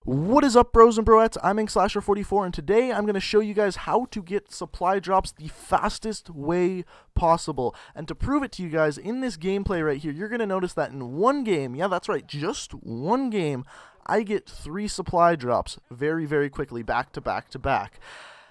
What is up, bros and broettes? I'm InkSlasher44, and today I'm going to show you guys how to get supply drops the fastest way possible. And to prove it to you guys, in this gameplay right here, you're going to notice that in one game, yeah, that's right, just one game, I get 3 supply drops very, very quickly, back to back to back.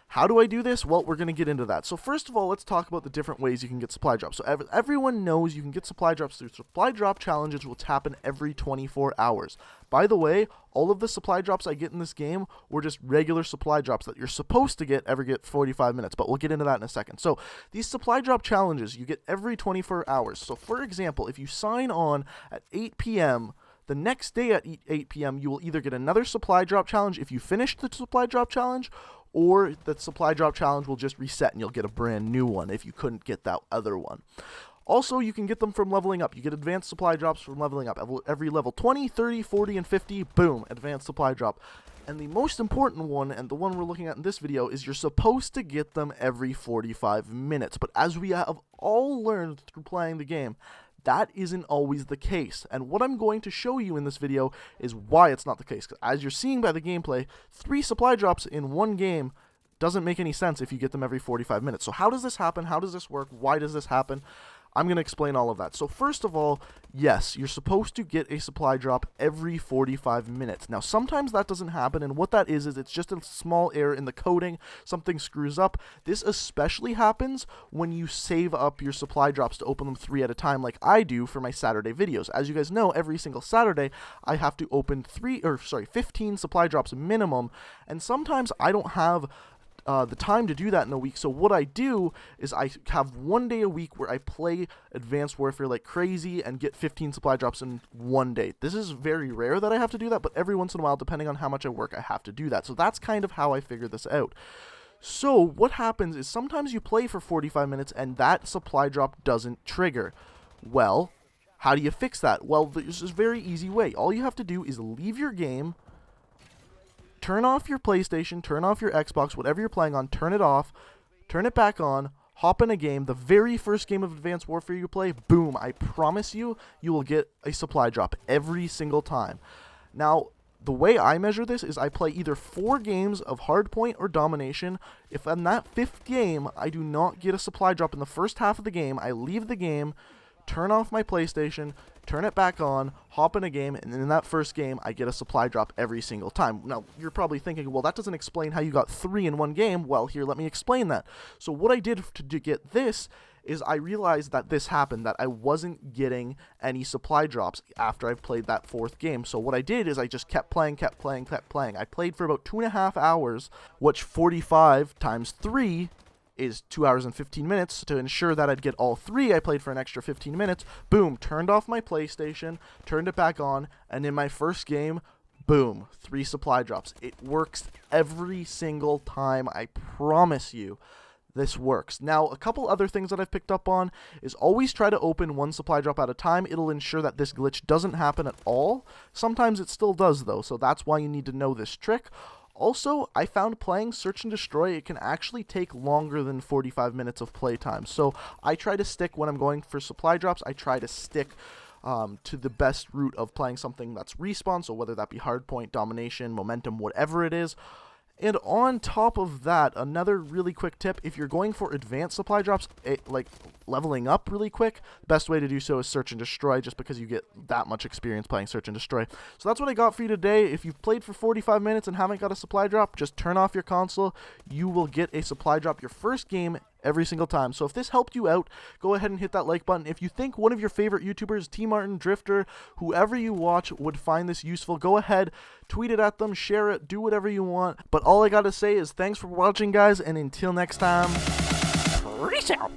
How do I do this? Well, we're going to get into that. So first of all, let's talk about the different ways you can get supply drops. So everyone knows you can get supply drops through supply drop challenges, which happen every 24 hours. By the way, all of the supply drops I get in this game were just regular supply drops that you're supposed to get 45 minutes, but we'll get into that in a second. So these supply drop challenges you get every 24 hours. So for example, if you sign on at 8 p.m., the next day at 8 p.m., you will either get another supply drop challenge if you finish the supply drop challenge, or the supply drop challenge will just reset and you'll get a brand new one if you couldn't get that other one. Also, you can get them from leveling up. You get advanced supply drops from leveling up. Every level 20, 30, 40, and 50, boom, advanced supply drop. And the most important one, and the one we're looking at in this video, is you're supposed to get them every 45 minutes. But as we have all learned through playing the game, that isn't always the case, and what I'm going to show you in this video is why it's not the case. As you're seeing by the gameplay, 3 supply drops in one game doesn't make any sense if you get them every 45 minutes. So how does this happen? How does this work? Why does this happen? I'm going to explain all of that. So first of all, yes, you're supposed to get a supply drop every 45 minutes. Now, sometimes that doesn't happen, and what that is it's just a small error in the coding. Something screws up. This especially happens when you save up your supply drops to open them 3 at a time like I do for my Saturday videos. As you guys know, every single Saturday, I have to open 15 supply drops minimum, and sometimes I don't have the time to do that in a week. So what I do is I have one day a week where I play Advanced Warfare like crazy and get 15 supply drops in one day. This is very rare that I have to do that, but every once in a while, depending on how much I work, I have to do that. So that's kind of how I figure this out. So what happens is sometimes you play for 45 minutes and that supply drop doesn't trigger. Well, how do you fix that? Well, there's a very easy way. All you have to do is leave your game, turn off your PlayStation, turn off your Xbox, whatever you're playing on, turn it off, turn it back on, hop in a game. The very first game of Advanced Warfare you play, boom, I promise you, you will get a supply drop every single time. Now, the way I measure this is I play either 4 games of Hardpoint or Domination. If in that 5th game I do not get a supply drop in the first half of the game, I leave the game, turn off my PlayStation, turn it back on, hop in a game, and in that first game, I get a supply drop every single time. Now, you're probably thinking, well, that doesn't explain how you got 3 in one game. Well, here, let me explain that. So what I did to get this is I realized that this happened, that I wasn't getting any supply drops after I've played that 4th game. So what I did is I just kept playing. I played for about 2.5 hours, which 45 times 3 is 2 hours and 15 minutes. To ensure that I'd get all 3, I played for an extra 15 minutes. Boom, turned off my PlayStation, turned it back on, and in my first game, boom, 3 supply drops. It works every single time, I promise you. This works. Now, a couple other things that I've picked up on is always try to open 1 supply drop at a time. It'll ensure that this glitch doesn't happen at all. Sometimes it still does, though, so that's why you need to know this trick. Also, I found playing Search and Destroy, it can actually take longer than 45 minutes of playtime. So I try to stick, when I'm going for supply drops, I try to stick to the best route of playing something that's respawn, so whether that be Hardpoint, Domination, Momentum, whatever it is. And on top of that, another really quick tip, if you're going for advanced supply drops, like leveling up really quick, the best way to do so is Search and Destroy, just because you get that much experience playing Search and Destroy. So that's what I got for you today. If you've played for 45 minutes and haven't got a supply drop, just turn off your console. You will get a supply drop your first game every single time. So if this helped you out, go ahead and hit that like button. If you think one of your favorite YouTubers, T Martin, Drifter, whoever you watch would find this useful, go ahead, tweet it at them, share it, do whatever you want. But all I gotta say is thanks for watching, guys, and until next time, peace out.